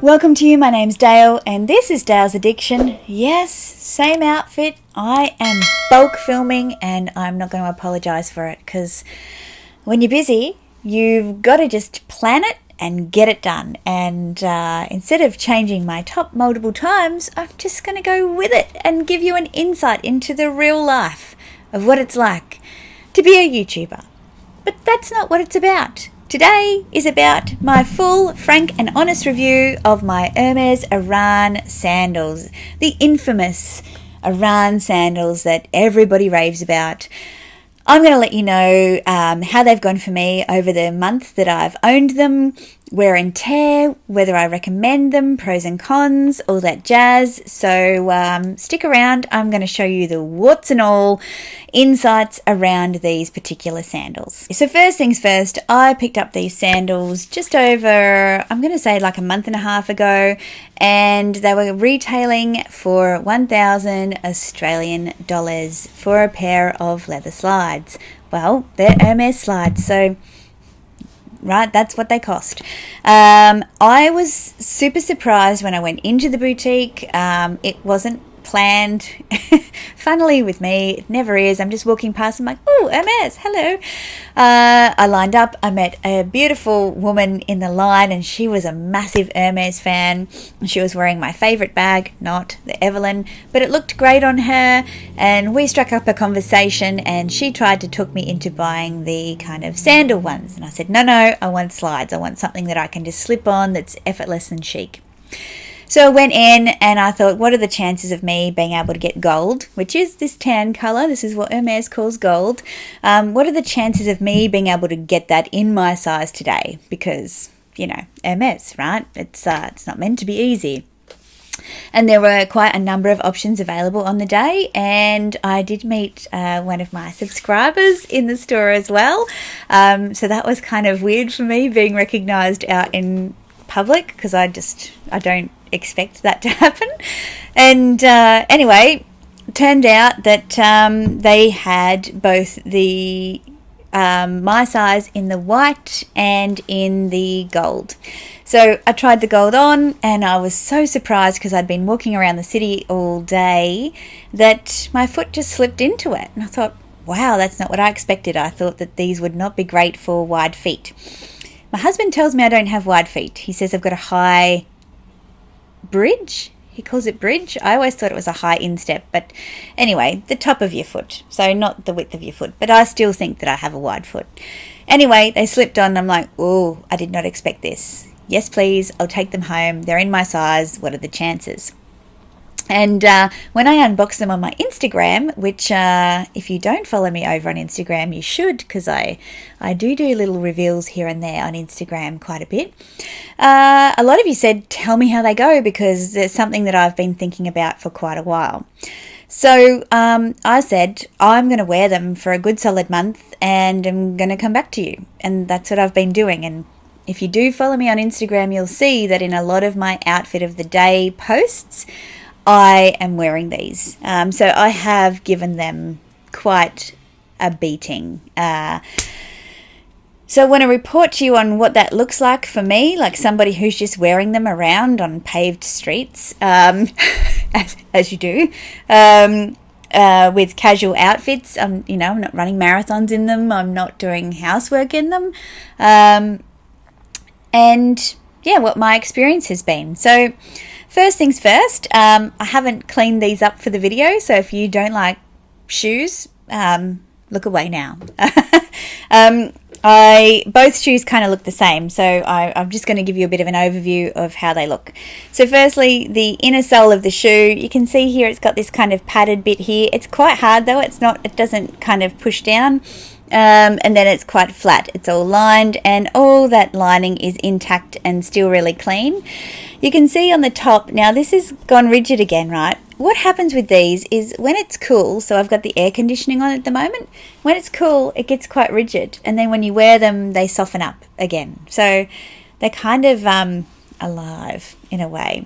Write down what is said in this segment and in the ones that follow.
Welcome to you, my name's Dale and this is Dale's Addiction. Yes, same outfit. I am bulk filming and I'm not going to apologise for it because when you're busy, you've got to just plan it and get it done. And instead of changing my top multiple times, I'm just going to go with it and give you an insight into the real life of what it's like to be a YouTuber. But that's not what it's about. Today is about my full, frank and honest review of my HERMES Oran sandals, the infamous Oran sandals that everybody raves about. I'm going to let you know how they've gone for me over the month that I've owned them, wear and tear, whether I recommend them, pros and cons, all that jazz. So stick around. I'm going to show you the warts and all insights around these particular sandals. So first things first, I picked up these sandals just over, I'm going to say like a month and a half ago, and they were retailing for 1,000 Australian dollars for a pair of leather slides. Well, they're Hermes slides, so right, that's what they cost. I was super surprised when I went into the boutique. It wasn't planned. Funnily with me, it never is. I'm just walking past, I'm like, oh, Hermes, hello. I lined up, I met a beautiful woman in the line and she was a massive Hermes fan. She was wearing my favourite bag, not the Evelyn, but it looked great on her, and we struck up a conversation and she tried to talk me into buying the kind of sandal ones, and I said, no, I want slides. I want something that I can just slip on that's effortless and chic. So I went in and I thought, what are the chances of me being able to get gold, which is this tan colour? This is what Hermes calls gold. What are the chances of me being able to get that in my size today? Because, you know, Hermes, right? It's not meant to be easy. And there were quite a number of options available on the day, and I did meet one of my subscribers in the store as well. So that was kind of weird for me, being recognised out in public, because I don't expect that to happen. And anyway, turned out that they had both the my size in the white and in the gold. So I tried the gold on and I was so surprised, because I'd been walking around the city all day, that my foot just slipped into it. And I thought, wow, that's not what I expected. I thought that these would not be great for wide feet. My husband tells me I don't have wide feet. He says I've got a high bridge. He calls it bridge. I always thought it was a high instep, but anyway, the top of your foot, so not the width of your foot, but I still think that I have a wide foot. Anyway, they slipped on. I'm like, oh, I did not expect this. Yes, please, I'll take them home. They're in my size. What are the chances? And when I unboxed them on my Instagram, which if you don't follow me over on Instagram, you should, because I do little reveals here and there on Instagram quite a bit. A lot of you said, tell me how they go, because there's something that I've been thinking about for quite a while. So I said, I'm going to wear them for a good solid month and I'm going to come back to you. And that's what I've been doing. And if you do follow me on Instagram, you'll see that in a lot of my outfit of the day posts, I am wearing these. So I have given them quite a beating. So I want to report to you on what that looks like for me, like somebody who's just wearing them around on paved streets, as you do, with casual outfits. I'm not running marathons in them. I'm not doing housework in them. And yeah, what my experience has been. So first things first, I haven't cleaned these up for the video, so if you don't like shoes, look away now. Both shoes kind of look the same, so I'm just going to give you a bit of an overview of how they look. So firstly, the inner sole of the shoe, you can see here it's got this kind of padded bit here. It's quite hard though, it doesn't kind of push down. And then it's quite flat. It's all lined and all that lining is intact and still really clean. You can see on the top, now this has gone rigid again, right? What happens with these is when it's cool, so I've got the air conditioning on at the moment, when it's cool it gets quite rigid, and then when you wear them they soften up again. So they're kind of alive in a way.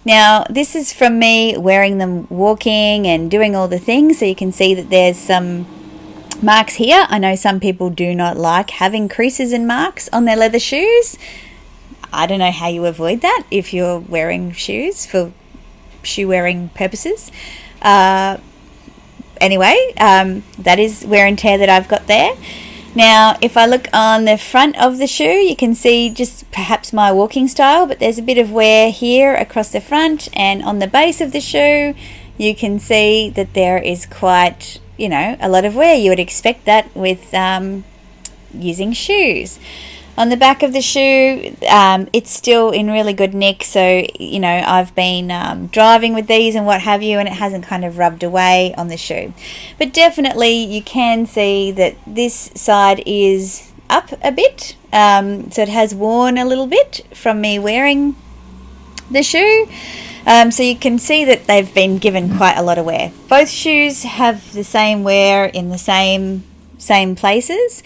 Now this is from me wearing them walking and doing all the things, so you can see that there's some marks here. I know some people do not like having creases and marks on their leather shoes. I don't know how you avoid that if you're wearing shoes for shoe wearing purposes. Anyway, that is wear and tear that I've got there. Now, if I look on the front of the shoe, you can see just perhaps my walking style, but there's a bit of wear here across the front, and on the base of the shoe, you can see that there is quite, a lot of wear. You would expect that with using shoes. On the back of the shoe, it's still in really good nick, so I've been driving with these and what have you, and it hasn't kind of rubbed away on the shoe. But definitely you can see that this side is up a bit, so it has worn a little bit from me wearing the shoe. So you can see that they've been given quite a lot of wear. Both shoes have the same wear in the same places.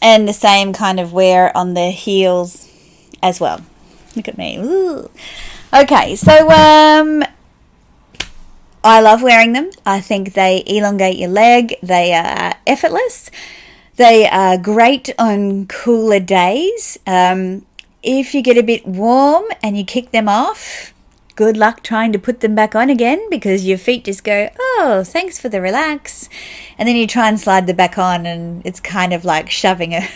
And the same kind of wear on the heels as well. Look at me. Ooh. Okay, so I love wearing them. I think they elongate your leg. They are effortless. They are great on cooler days. If you get a bit warm and you kick them off, good luck trying to put them back on again, because your feet just go, oh, thanks for the relax. And then you try and slide them back on, and it's kind of like shoving a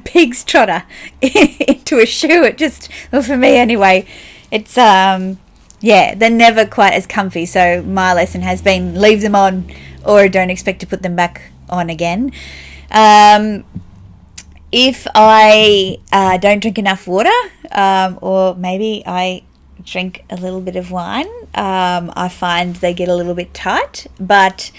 pig's trotter into a shoe. It just, well, for me anyway, it's, they're never quite as comfy. So my lesson has been leave them on, or don't expect to put them back on again. If I don't drink enough water, or maybe I drink a little bit of wine, I find they get a little bit tight. But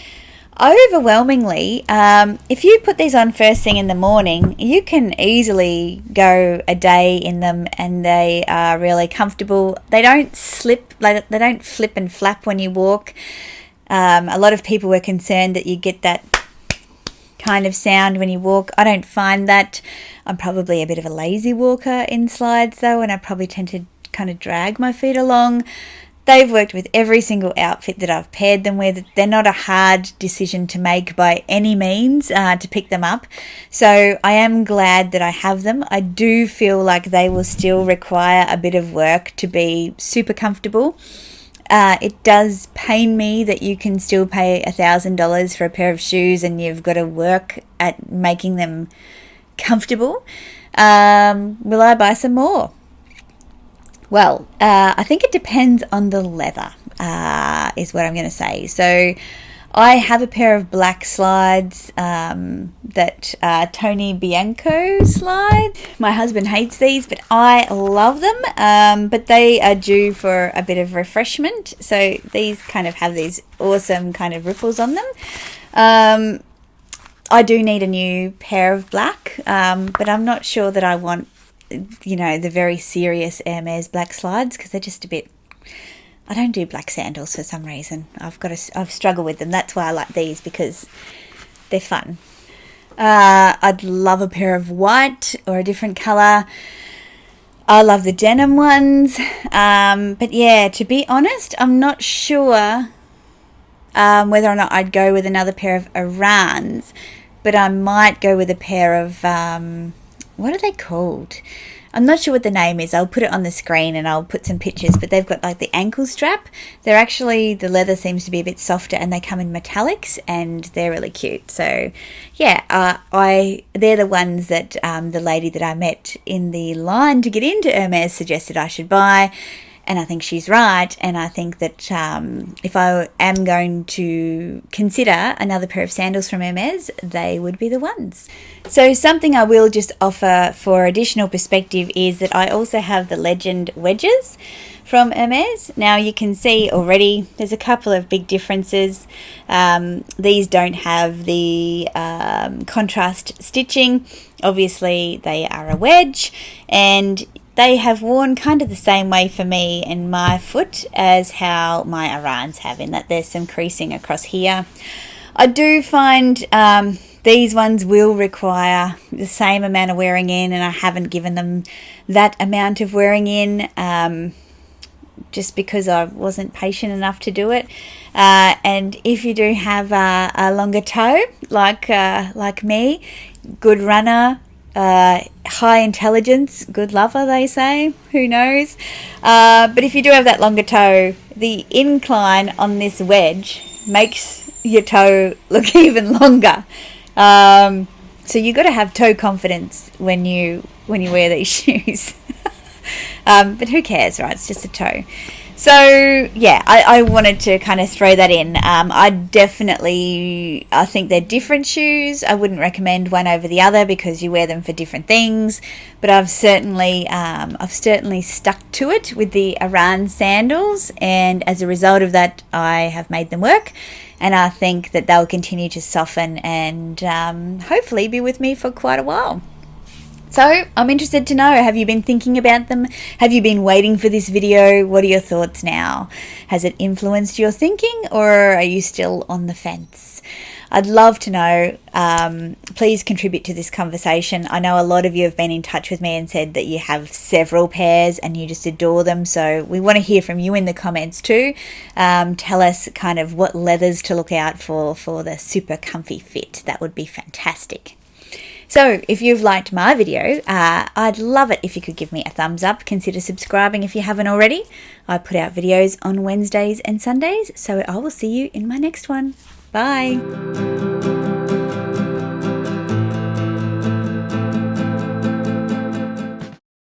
overwhelmingly, if you put these on first thing in the morning, you can easily go a day in them, and they are really comfortable. They don't slip, they don't flip and flap when you walk. A lot of people were concerned that you get that kind of sound when you walk. I don't find that. I'm probably a bit of a lazy walker in slides though, and I probably tend to kind of drag my feet along. They've worked with every single outfit that I've paired them with. They're not a hard decision to make by any means to pick them up. So I am glad that I have them. I do feel like they will still require a bit of work to be super comfortable. It does pain me that you can still pay $1,000 for a pair of shoes and you've got to work at making them comfortable. Will I buy some more? Well, I think it depends on the leather, is what I'm going to say. So I have a pair of black slides that Tony Bianco slide. My husband hates these, but I love them. But they are due for a bit of refreshment. So these kind of have these awesome kind of ripples on them. I do need a new pair of black, but I'm not sure that I want, the very serious Hermes black slides, because they're just a bit, I don't do black sandals for some reason. I've struggled with them. That's why I like these, because they're fun. I'd love a pair of white or a different colour. I love the denim ones. But yeah, to be honest, I'm not sure whether or not I'd go with another pair of Orans, but I might go with a pair of, what are they called? I'm not sure what the name is. I'll put it on the screen and I'll put some pictures, but they've got like the ankle strap. They're actually, the leather seems to be a bit softer, and they come in metallics, and they're really cute. So yeah, they're the ones that the lady that I met in the line to get into Hermes suggested I should buy. And I think she's right. And I think that if I am going to consider another pair of sandals from Hermes, they would be the ones. So something I will just offer for additional perspective is that I also have the Legend wedges from Hermes. Now you can see already there's a couple of big differences. These don't have the contrast stitching. Obviously they are a wedge, and they have worn kind of the same way for me and my foot as how my Orans have, in that there's some creasing across here. I do find these ones will require the same amount of wearing in, and I haven't given them that amount of wearing in just because I wasn't patient enough to do it. And if you do have a longer toe, like me, good runner, high intelligence, good lover, they say. Who knows? But if you do have that longer toe, the incline on this wedge makes your toe look even longer. So you got to have toe confidence when you wear these shoes. But who cares, right? It's just a toe. So yeah, I wanted to kind of throw that in. I think they're different shoes. I wouldn't recommend one over the other because you wear them for different things. But I've certainly stuck to it with the Oran sandals, and as a result of that, I have made them work. And I think that they'll continue to soften and hopefully be with me for quite a while. So I'm interested to know, have you been thinking about them? Have you been waiting for this video? What are your thoughts now? Has it influenced your thinking, or are you still on the fence? I'd love to know. Please contribute to this conversation. I know a lot of you have been in touch with me and said that you have several pairs and you just adore them. So we want to hear from you in the comments too. Tell us kind of what leathers to look out for the super comfy fit. That would be fantastic. So if you've liked my video, I'd love it if you could give me a thumbs up. Consider subscribing if you haven't already. I put out videos on Wednesdays and Sundays, so I will see you in my next one. Bye.